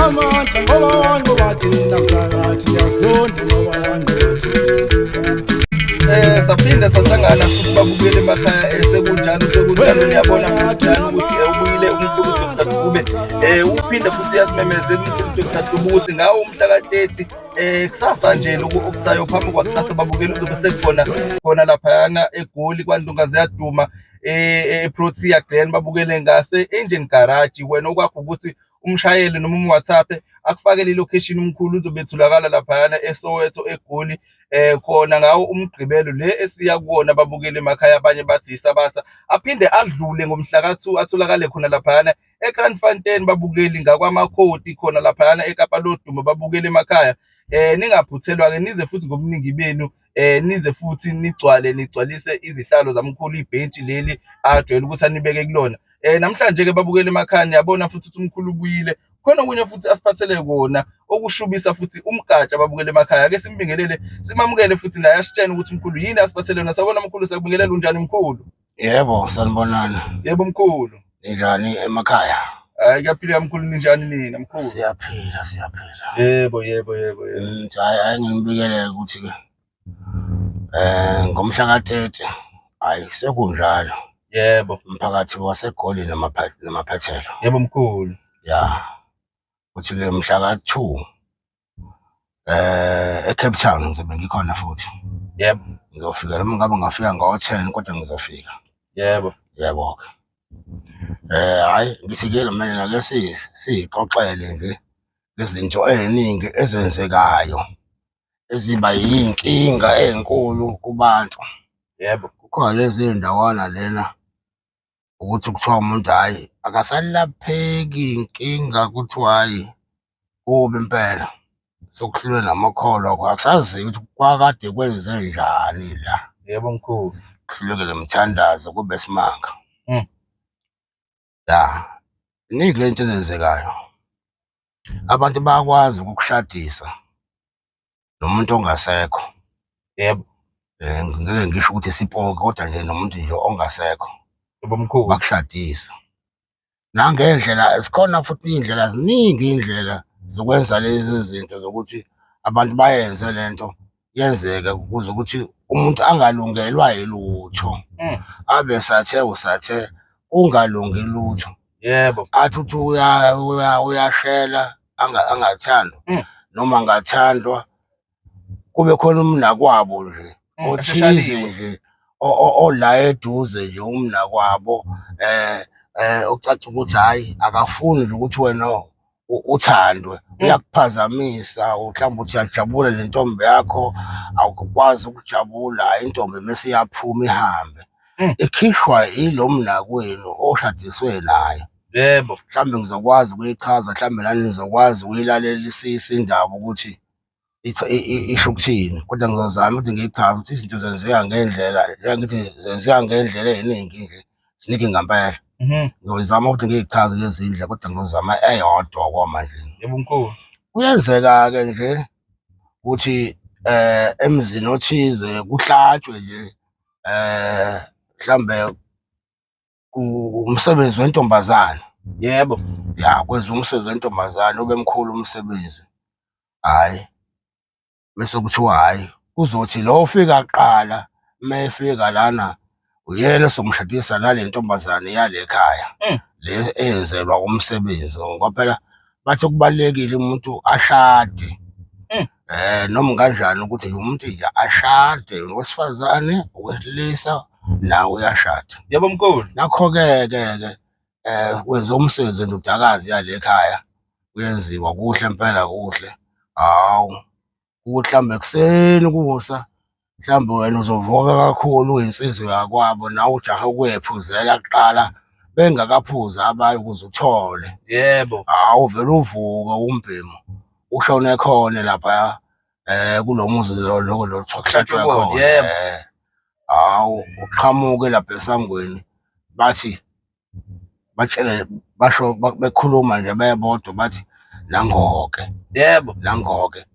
amandla ngoba wanqoba thina mphakathi yazonda ngoba wanqoba thina. Saphinde sahlangana futhi babukele emakhaya sekunjalo niyabona mnumzane ukuthi ubuyile uMkhulu Dr. Dube uphinde futhi uyasimemezela uMkhulu Dr. Dube ukuthi ngawo umhla ka-30 kusasa nje okusayo phambi kwakusasa babukele uzobe sekukhona laphayana eGoli kwaNdungazi yaduma eProtea Glen babukele ngase Engine Garage. Wena okwakho ukuthi umshayeli noma umWhatsApp akufakele ilocation umkhulu uzobe etholakala laphayana eSoweto eGoli khona ngawo umgqibelo le esiya kuwona babukele emakhaya abanye bathi isabatha aphinde adlule ngomhla ka2 atholakale khona laphayana eGrandfontein babukeli ngakwamakhoti khona laphayana eKapa Loduma babukele emakhaya. Ningaphuthelwa-ke nize futhi ngobuningi benu nize futhi nigcwalise izihlalo zamkhulu ibhentshi leli ajwayele ukuthi anibeke kulona. Namhlanje-ke babukele emakhaya niyabona futhi ukuthi umkhulu ubuyile khona okunye futhi asiphathele kona okushubisa futhi umgatsha babukele emakhaya. Ake simbingelele simamukele futhi naye asitshene ukuthi umkhulu yini asiphathele yona. Sabona mkhulu, sakubingelela unjani mkhulu? Yebo, sanibonani. Yebo mkhulu. Ninjani emakhaya? Hayi kuyaphila mkhulu, ninjani nina mkhulu? Siyaphila. Yebo. Hayi ngibikele ukuthi-ke ngomhla ka-30 hayi sekunjalo. Yebo. Umphakathi waseGoli namaphethelo. Yebo mkhulu. Ya. Ukuthi-ke mhla ka-2 eCape Town ngizobe ngikhona futhi. Yebo. Ngizofika noma ngabe ngafika ngo-10 kodwa ngizofika. Yebo. Yebo-ke. Hayi ngithi-ke manje ake siyixoxele nje lezinto eziningi ezenzekayo eziba yinkinga enkulu kubantu. Yebo. Kukhona lezi ndawana lena ukuthi kuthiwa umuntu hayi akasalapheki inkinga kuthiwa hayi kubi impela sokuhlule namakholwa akusaziyo ukuthi kwakade kwenze njani la. Yebo mkhulu. Kuhlulekele umthandazo kube simanga. Ya, iningi lento ezenzekayo. Abantu bayakwazi ukukushadisa nomuntu ongasekho. Yebo. Ngeke ngisho ukuthi sipoke kodwa nje nomuntu nje ongasekho. Yebo mkhulu. Bakushadisa nangendlela sikhona futhi indlela ziningi indlela zokwenza lezi zinto zokuthi abantu bayenze lento yenzeke ukuze ukuthi umuntu angalungelwa yilutho abe usathe ungalungi lutho. Yebo. Athi uthi uyashela angathandwa noma angathandwa kube khona umnakwabo nje othize nje ola eduze nje umnakwabo okucaca ukuthi hayi akafuni nje ukuthi wena uthandwe, uyakuphazamisa. Mhlawumbe uthi uyajabula nentombi yakho awukwazi ukujabula, intombi mase iyaphuma ihambe ikhishwa ilo mnakwenu oshadiswe naye. Yebo. Mhlawumbe ngizokwazi ukuyichaza, mhlawumbe nani nizokwazi ukuyilalelisisa indaba ukuthi isho ukuthini, kodwa ngizozama ukuthi ngiyichaze ukuthi izinto zenzeka ngendlela ngithi zenzeka ngendlela eziningi nje ziningi ngempela. Ngizozama ukuthi ngiyichaze lezi ndlela kodwa ngizozama eyodwa kwamanje. Yebo mkhulu. Kuyenzeka-ke nje ukuthi emzini othize kuhlatshwe nje mhlambe umsebenzi wentombazane. Yebo. Ya, kwenza umsebenzi wentombazane ube mkhulu umsebenzi. Hayi bese kuthiwa hayi kuzothi lo ofika kuqala mayefika lana uyena somshadisa nale ntombazane yale khaya le eyenzelwa umsebenzi ngoba phela bathi kubalekile umuntu ashade noma kanjani ukuthi umuntu nje ashade wesifazane wesilisa nawe uyashada. Yebo mkhulu. Nakho-ke kwenza umsebenzi wendodakazi yale khaya kuyenziwa kuhle impela kuhle. Hawu mhlawumbe ekuseni kusa mhlawumbe wena uzovuka kakhulu uyinsizwa yakwabo nawe ujahe ukuyephuzela kuqala bengakaphuzi abanye ukuze uthole. Yebo. Hawu vele uvuke umbhemu ushone khona lapha kulo muzi lo kuhlatshwe khona. Yebo. Hawu uqhamuke lapha esangweni bathi batshele basho bekhuluma nje bebodwa bathi nangoke. Yebo. Nangoke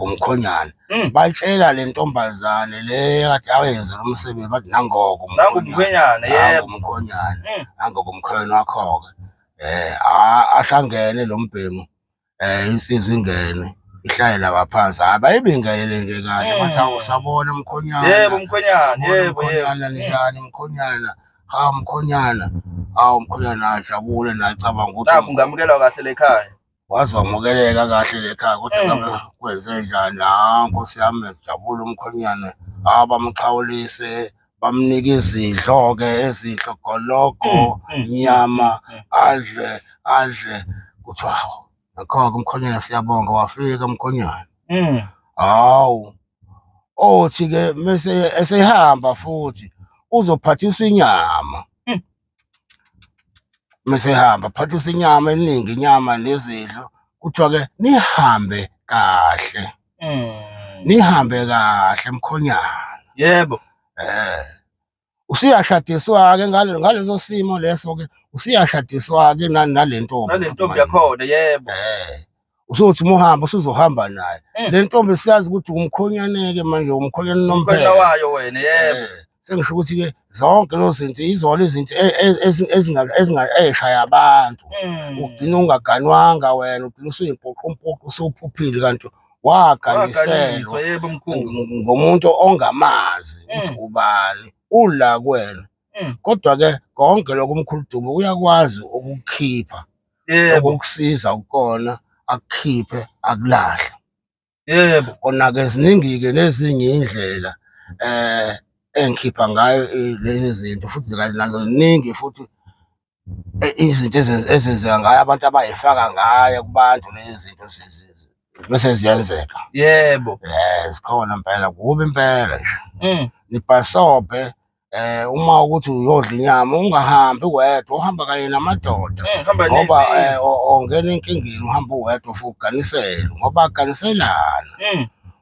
umkhonyana. Batshela le ntombazane le kade awenzela umsebenzi bathi nangoke umkhonyana. Yebo umkhonyana. Nangoke umkhonyana wakho-ke ashangene lo mbhemu insizwa ingene ihlale lapha phansi abayibingelele nje kahle bathi hawu sabona mkhonyana Yebo mkhwenyana, sabona yebo mkhonyana ninjani mkhonyana hawu mkhonyana hawu mkhonyana ajabule naye cabanga ukuthi ungamukelwa kahle lekhaya. wazi wamukeleka kahle lekhaya kodwa ngabe kwenze njani nkosi yami jabule umkhonyana bamxhawulise bamnika izidlo-ke ezidlo gologo inyama adle kuthiwa hawu ngakho-ke umkhonyana siyabonga wafika umkhonyana hawu othi-ke mese esehamba futhi uzophathiswa inyama mesehamba aphathiswa inyama eningi inyama nezidlo kuthiwa-ke nihambe kahle mkhonyana. Yebo. Usuyashadiswa-ke ngaleso simo leso-ke usuyashadiswa-ke nale ntombi yakhona, yebo. Usuthi uma uhamba usuzohamba naye le ntombi siyazi ukuthi umkhonyane-ke manje umkhonyane nomphela wayo wena, yebo. Sengisho ukuthi-ke zonke lezo zinto izona izinto ezishaya abantu ugcina ungaganwanga wena ugcina usuyimpoqompoqo usuphuphile kanti waganiselwa yebo mkhulu ngomuntu ongamazi ukuthi ubani ula kuwena kodwa-ke konke lokho umkhulu Dube uyakwazi ukukukhipha ukukusiza ukona akukhiphe akulahle. Yebo. Kona-ke ziningi-ke nezinye iy'ndlela engikhipha ngayo lezi zinto futhi nazo ziningi futhi izinto ezenzeka ngayo abantu abay'faka ngayo kubantu lezi zinto bese ziyenzeka. Yebo. Zikhona impela kubi impela nje. Nibhasobhe uma ukuthi uyodla inyama ungahambi wedwa uhamba kanye namadoda ngoba ongena enkingeni uhamba uwedwa futhi uganiselwe ngoba aganiselana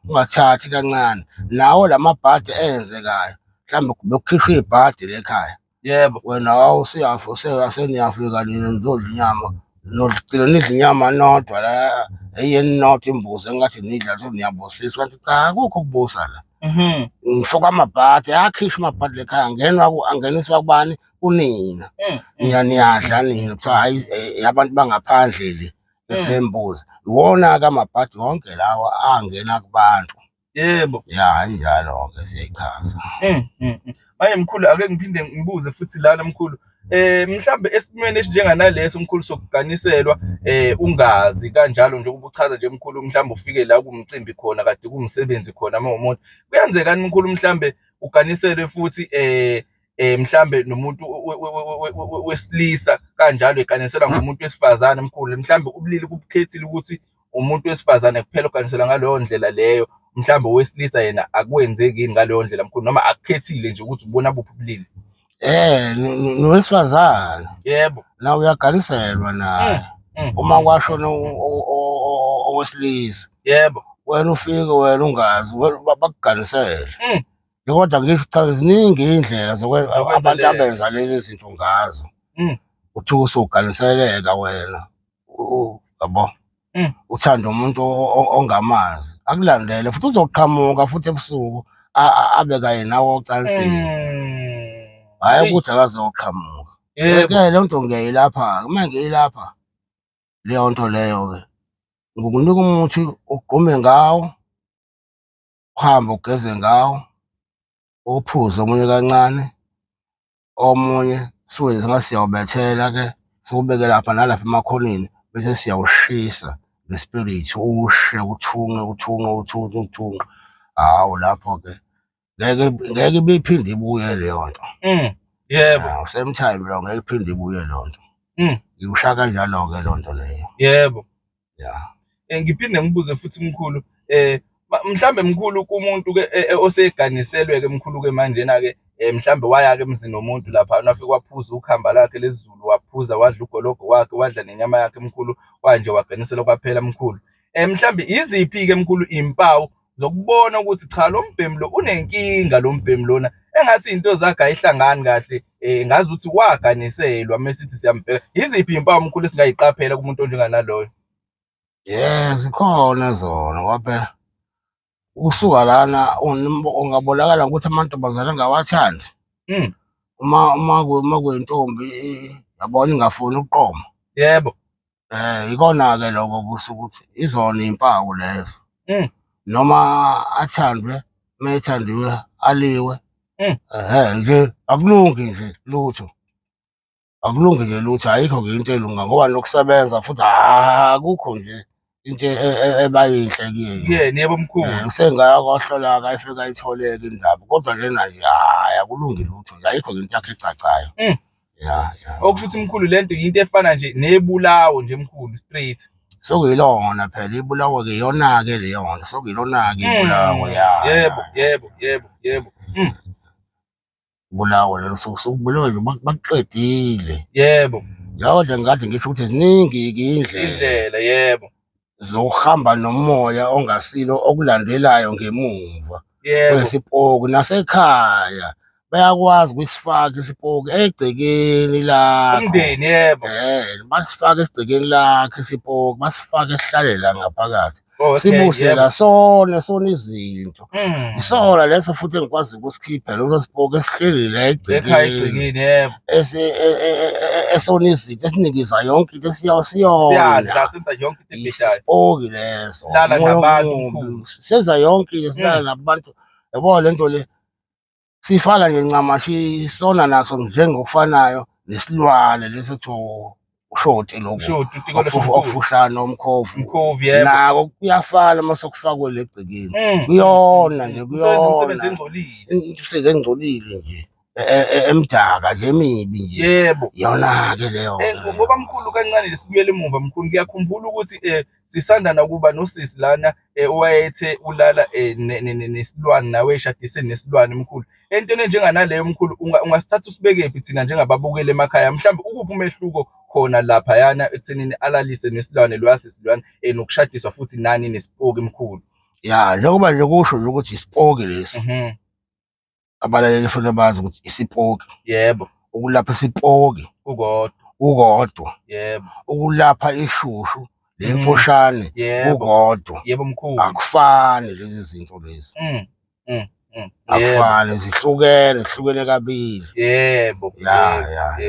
ungathathi kancane nawo lamabhadi enzekayo mhlawumbe bekukhishwa ibhadi lekhaya. Yebo. Wena useniyafika nina nizodla inyama nogcina nidla inyama nodwa la eyenodwa imbuzi engathi nidla niyabusiswa kanti cha akukho ukubusa la. Ngifaka amabhadi ayakhishwa amabhadi lekhaya angeniswa kubani kunina niyadla nina kuthiwa hhayi abantu bangaphandle bembuzi iwona-ke amabhadi wonke lawa angena kubantu. Yebo. Ya injalo-ke siyayichaza. Manje mkhulu ake ngiphinde ngibuze futhi lana mkhulu mhlambe esimweni esinjenganaleso mkhulu sokuganiselwa ungazi kanjalo nje ukuba uchaza nje mkhulu mhlawumbe ufike la kumcimbi khona kade kumsebenzi khona mawumuntu kuyenzekani mkhulu mhlambe uganiselwe futhi mhlambe nomuntu wesilisa kanjalo eganiselwa ngomuntu wesifazane mkhulu mhlambe ubulili kubukhethile ukuthi umuntu wesifazane kuphela uganisela ngaleyo ndlela leyo mhlambe owesilisa yena akwenzeki yini ngaleyo ndlela mkhulu noma akukhethile nje ukuthi ubona buphi ubulili. Nowesifazane. Yebo. Nawe uyaganiselwa naye uma kwashona owesilisa. Yebo. Wena ufike wena ungazi bakuganisele kodwa ngisho cha ziningi iy'ndlela abantu abenza lezi zinto ngazo uthi usuganiseleka wena yabo uthanda umuntu ongamazi akulandele futhi uzoqhamuka futhi ebusuku abe kanye nawe ocansini hhayi ukuthi akazoqhamuka. Ke leyo nto ngiyayilapha-ke uma ngiyilapha leyo nto leyo-ke ngokunika umuthi ugqume ngawo uhambe ugeze ngawo uphuze omunye kancane omunye suke siyawubethela-ke siwubeke lapha nalapha emakhoneni bese siyawushisa ngesipirithi ushe uthunqe hawu lapho-ke ngeke beyiphinde ibuye leyo nto. Yebo. Same time lo ngeke iphinde ibuye leyo nto. Ngikusha kanjalo-ke leyo nto leyo. Yebo. Ya. Ngiphinde ngibuze futhi mkhulu mhlambe mkhulu kumuntu-ke oseganiselwe-ke mkhulu-ke manjena-ke mhlambe waya-ke emzini womuntu lapha wafika waphuza ukhamba lakhe lesiZulu waphuza wadla ugologo wakhe wadla nenyama yakhe mkhulu wanje waganiselwa kwaphela mkhulu. Mhlambe iziphi-ke mkhulu iy'mpawu zokubona ukuthi cha lo mbhemu lo unenkinga lo mbhemu lona engathi iy'nto zakhe ayihlangani kahle ngazi ukuthi waganiselwa mesithi siyambheka iziphi iy'mpawu mkhulu esingayiqaphela kumuntu onjenganaloyo? Zikhona zona ngoba phela ukusuka lana ungabonakala ngokuthi amantombazane angawathandi uma kuyintombi yabona ingafuni ukuqoma. Yebo. Ikona-ke lokho kusho ukuthi izona iy'mpawu lezo. Mm. Noma athandwe, uma ethandiwe aliwe, nje akulungi nje lutho. Akulungi nje lutho, ayikho-ke into elunga ngoba nokusebenza futhi akukho nje into ebayinhle kuyena. Kuyena, yebo mkhulu. Usengaya kwahlolwa-ke ayifike ayithole-ke indaba kodwa lena nje hhayi akulungi lutho nje, ayikho-ke into yakho ecacayo. Ya. Okusho ukuthi mkhulu lento into efana nje nebulawo nje mkhulu straight. Sokuyilona phela ibulawo-ke iyona-ke leyona, sokuyilona-ke ibulawo Yebo. Ibulawo lelo sokubulawe nje bakuqedile. Yebo. Njengoba nje ngikade ngisho ukuthi ziningi-ke iy'ndlela yebo. zokuhamba nomoya ongasilo okulandelayo ngemuva Yebo. kwesipoki. Nasekhaya bayakwazi ukusifaka isipoki egcekeni lakho. Umndeni, yebo. Basifake esigcekeni lakho isipoki, basifake sihlale la ngaphakathi. Okay, Sibuse la sona izinto. Isona Mm. leso futhi engikwazi ukusikhipha leso sipoki esihleli la Ekhaya egcekeni. egcekeni, yebo. Esona izinto esinikeza yonke into Siyadla, siyona. senza yonke into ebhedayo. Isipoki leso. Silala Umoya nabantu, omubi. mkhulu. Senza yonke into, silala nabantu. Yabo le nto le sifana nje ncamashi, isona naso njengokufanayo nesilwane lesi ekuthiwa ushoti lokhu. Ushoti, utikolo shomkhulu. Okufushane umkhovu. Umkhovi, yebo. Nako kuyafana uma sekufakwe le gcekeni. Kuyona nje, Usebenza umsebenzi kuyona. engcolile. Imisebenzi engcolile nje. Emdaka nje, emibi nje. Yebo. Iyona-ke leyo. Ngoba mkhulu kancane lesibuyele emuva mkhulu, ngiyakhumbula ukuthi sisanda nakuba nosisi lana owayethe ulala nesilwane nawe eshadise nesilwane mkhulu. Entweni enjenganaleyo mkhulu ungasithatha usibekephi thina njengababukeli emakhaya, mhlawumbe ukuphi umehluko khona laphayana ekuthenini alalise nesilwane loya sisilwane nokushadiswa futhi nani nesipoki mkhulu? Ya, njengoba nje kusho nje ukuthi isipoki lesi. Abalaleli futhi bazi ukuthi isipoki. Yebo. Ukulapha isipoki ukodwa. Yebo. Ukulapha ishushu lemfoshane ukodwa. Yebo mkhulu. Akufani lezi zinto lezi. Akufani, zihlukene kabili. Yebo. Ya.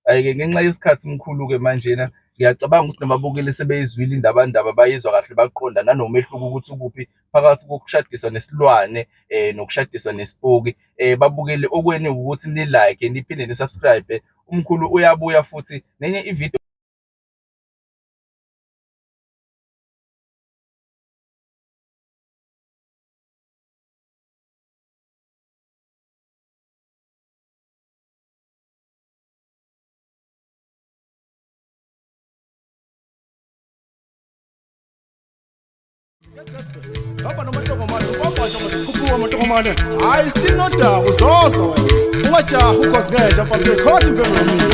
Ayike ngenxa yesikhathi mkhulu-ke manjena ngiyacabanga ukuthi nababukeli sebeyizwile indaba bayizwa kahle baqonda nanomehluko ukuthi ukuphi phakathi kokushadiswa nesilwane nokushadiswa nesipoki. Babukele okweni ukuthi ni-like niphinde ni-subscribe. Umkhulu uyabuya futhi nenye ividiyo. Hamba nomantokomane, ufamba khuphuka amantokomane. Hayi still nodaba uzoza wena. Ungajahi ukhozi ngenja mfana, sekhothi impembe yomini.